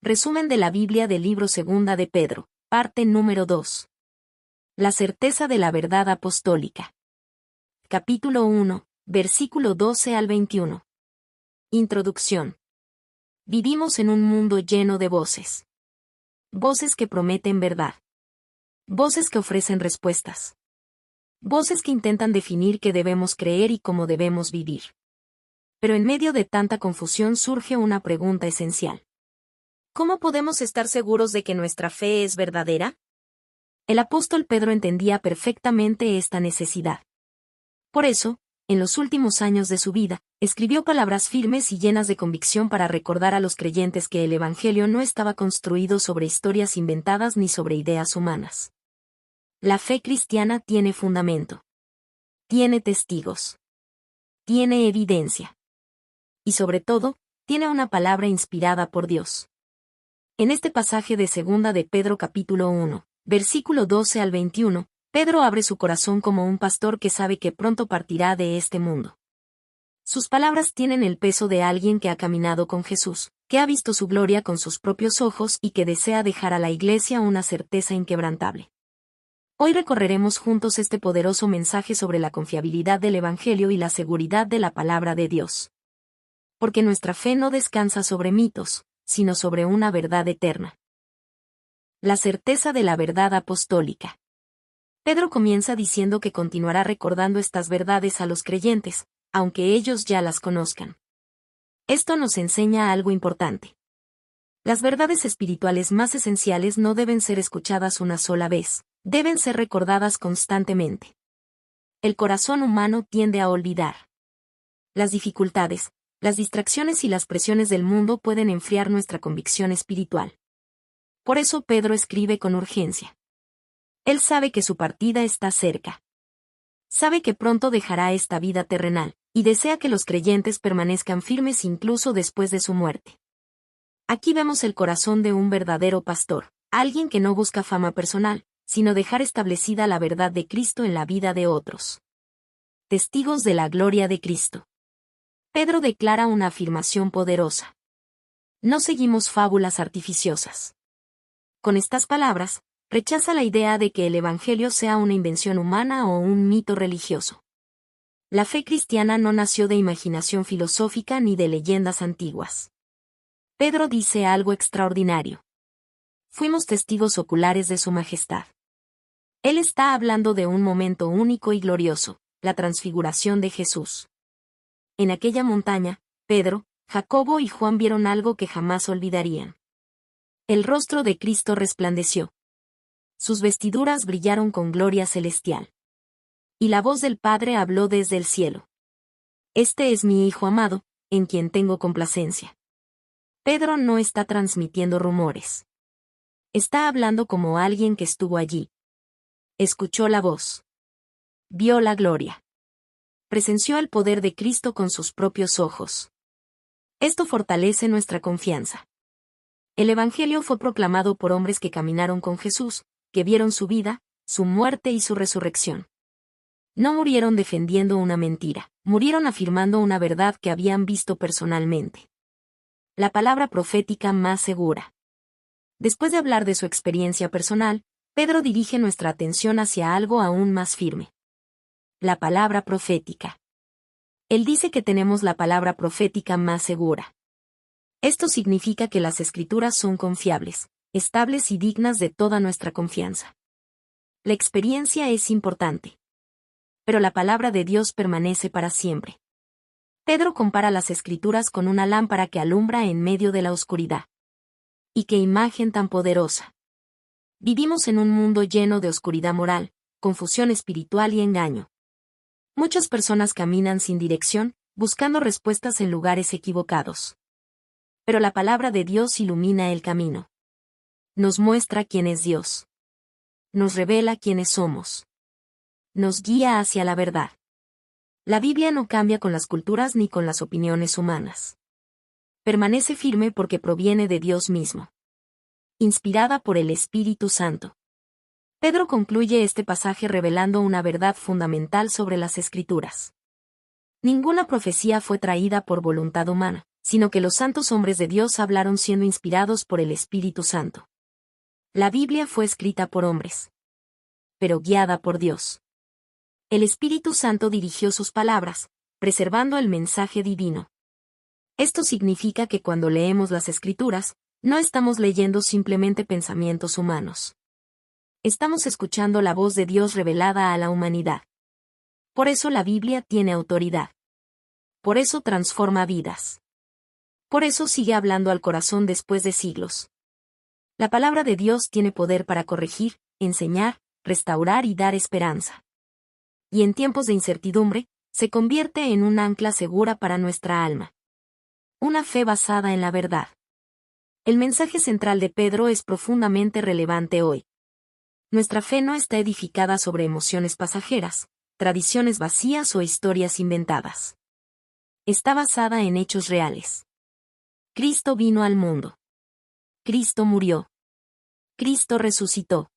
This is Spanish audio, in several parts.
Resumen de la Biblia del libro Segunda de Pedro, parte número 2. La certeza de la verdad apostólica. Capítulo 1, versículo 12 al 21. Introducción. Vivimos en un mundo lleno de voces. Voces que prometen verdad. Voces que ofrecen respuestas. Voces que intentan definir qué debemos creer y cómo debemos vivir. Pero en medio de tanta confusión surge una pregunta esencial. ¿Cómo podemos estar seguros de que nuestra fe es verdadera? El apóstol Pedro entendía perfectamente esta necesidad. Por eso, en los últimos años de su vida, escribió palabras firmes y llenas de convicción para recordar a los creyentes que el Evangelio no estaba construido sobre historias inventadas ni sobre ideas humanas. La fe cristiana tiene fundamento. Tiene testigos. Tiene evidencia. Y sobre todo, tiene una palabra inspirada por Dios. En este pasaje de Segunda de Pedro capítulo 1, versículo 12 al 21, Pedro abre su corazón como un pastor que sabe que pronto partirá de este mundo. Sus palabras tienen el peso de alguien que ha caminado con Jesús, que ha visto su gloria con sus propios ojos y que desea dejar a la Iglesia una certeza inquebrantable. Hoy recorreremos juntos este poderoso mensaje sobre la confiabilidad del Evangelio y la seguridad de la palabra de Dios. Porque nuestra fe no descansa sobre mitos, sino sobre una verdad eterna. La certeza de la verdad apostólica. Pedro comienza diciendo que continuará recordando estas verdades a los creyentes, aunque ellos ya las conozcan. Esto nos enseña algo importante. Las verdades espirituales más esenciales no deben ser escuchadas una sola vez, deben ser recordadas constantemente. El corazón humano tiende a olvidar. Las dificultades, las distracciones y las presiones del mundo pueden enfriar nuestra convicción espiritual. Por eso Pedro escribe con urgencia. Él sabe que su partida está cerca. Sabe que pronto dejará esta vida terrenal, y desea que los creyentes permanezcan firmes incluso después de su muerte. Aquí vemos el corazón de un verdadero pastor, alguien que no busca fama personal, sino dejar establecida la verdad de Cristo en la vida de otros. Testigos de la gloria de Cristo. Pedro declara una afirmación poderosa. No seguimos fábulas artificiosas. Con estas palabras, rechaza la idea de que el Evangelio sea una invención humana o un mito religioso. La fe cristiana no nació de imaginación filosófica ni de leyendas antiguas. Pedro dice algo extraordinario. Fuimos testigos oculares de su majestad. Él está hablando de un momento único y glorioso, la transfiguración de Jesús. En aquella montaña, Pedro, Jacobo y Juan vieron algo que jamás olvidarían. El rostro de Cristo resplandeció. Sus vestiduras brillaron con gloria celestial. Y la voz del Padre habló desde el cielo. Este es mi Hijo amado, en quien tengo complacencia. Pedro no está transmitiendo rumores. Está hablando como alguien que estuvo allí. Escuchó la voz. Vio la gloria. Presenció el poder de Cristo con sus propios ojos. Esto fortalece nuestra confianza. El Evangelio fue proclamado por hombres que caminaron con Jesús, que vieron su vida, su muerte y su resurrección. No murieron defendiendo una mentira, murieron afirmando una verdad que habían visto personalmente. La palabra profética más segura. Después de hablar de su experiencia personal, Pedro dirige nuestra atención hacia algo aún más firme. La palabra profética. Él dice que tenemos la palabra profética más segura. Esto significa que las Escrituras son confiables, estables y dignas de toda nuestra confianza. La experiencia es importante. Pero la palabra de Dios permanece para siempre. Pedro compara las Escrituras con una lámpara que alumbra en medio de la oscuridad. ¡Y qué imagen tan poderosa! Vivimos en un mundo lleno de oscuridad moral, confusión espiritual y engaño. Muchas personas caminan sin dirección, buscando respuestas en lugares equivocados. Pero la palabra de Dios ilumina el camino. Nos muestra quién es Dios. Nos revela quiénes somos. Nos guía hacia la verdad. La Biblia no cambia con las culturas ni con las opiniones humanas. Permanece firme porque proviene de Dios mismo. Inspirada por el Espíritu Santo. Pedro concluye este pasaje revelando una verdad fundamental sobre las Escrituras. Ninguna profecía fue traída por voluntad humana, sino que los santos hombres de Dios hablaron siendo inspirados por el Espíritu Santo. La Biblia fue escrita por hombres, pero guiada por Dios. El Espíritu Santo dirigió sus palabras, preservando el mensaje divino. Esto significa que cuando leemos las Escrituras, no estamos leyendo simplemente pensamientos humanos. Estamos escuchando la voz de Dios revelada a la humanidad. Por eso la Biblia tiene autoridad. Por eso transforma vidas. Por eso sigue hablando al corazón después de siglos. La palabra de Dios tiene poder para corregir, enseñar, restaurar y dar esperanza. Y en tiempos de incertidumbre, se convierte en un ancla segura para nuestra alma. Una fe basada en la verdad. El mensaje central de Pedro es profundamente relevante hoy. Nuestra fe no está edificada sobre emociones pasajeras, tradiciones vacías o historias inventadas. Está basada en hechos reales. Cristo vino al mundo. Cristo murió. Cristo resucitó.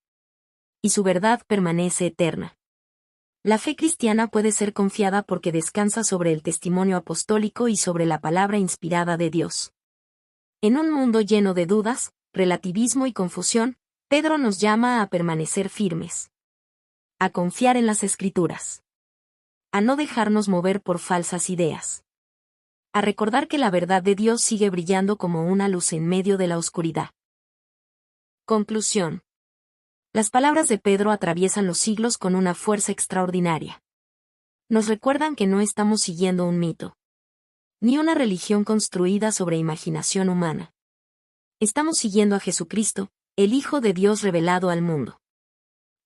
Y su verdad permanece eterna. La fe cristiana puede ser confiada porque descansa sobre el testimonio apostólico y sobre la palabra inspirada de Dios. En un mundo lleno de dudas, relativismo y confusión, Pedro nos llama a permanecer firmes. A confiar en las Escrituras. A no dejarnos mover por falsas ideas. A recordar que la verdad de Dios sigue brillando como una luz en medio de la oscuridad. Conclusión. Las palabras de Pedro atraviesan los siglos con una fuerza extraordinaria. Nos recuerdan que no estamos siguiendo un mito, ni una religión construida sobre imaginación humana. Estamos siguiendo a Jesucristo, el Hijo de Dios revelado al mundo.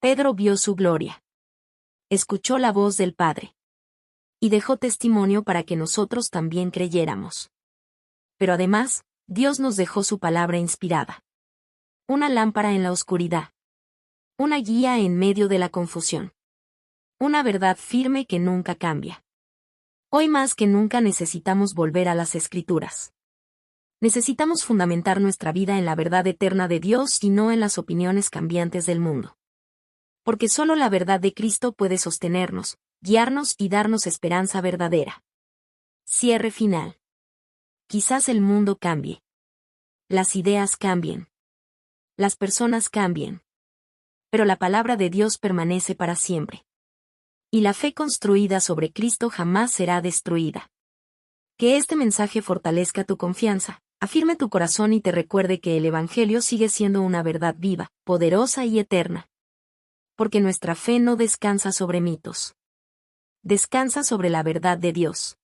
Pedro vio su gloria. Escuchó la voz del Padre. Y dejó testimonio para que nosotros también creyéramos. Pero además, Dios nos dejó su palabra inspirada. Una lámpara en la oscuridad. Una guía en medio de la confusión. Una verdad firme que nunca cambia. Hoy más que nunca necesitamos volver a las Escrituras. Necesitamos fundamentar nuestra vida en la verdad eterna de Dios y no en las opiniones cambiantes del mundo. Porque solo la verdad de Cristo puede sostenernos, guiarnos y darnos esperanza verdadera. Cierre final. Quizás el mundo cambie. Las ideas cambien. Las personas cambien. Pero la palabra de Dios permanece para siempre. Y la fe construida sobre Cristo jamás será destruida. Que este mensaje fortalezca tu confianza, afirme tu corazón y te recuerde que el Evangelio sigue siendo una verdad viva, poderosa y eterna. Porque nuestra fe no descansa sobre mitos. Descansa sobre la verdad de Dios.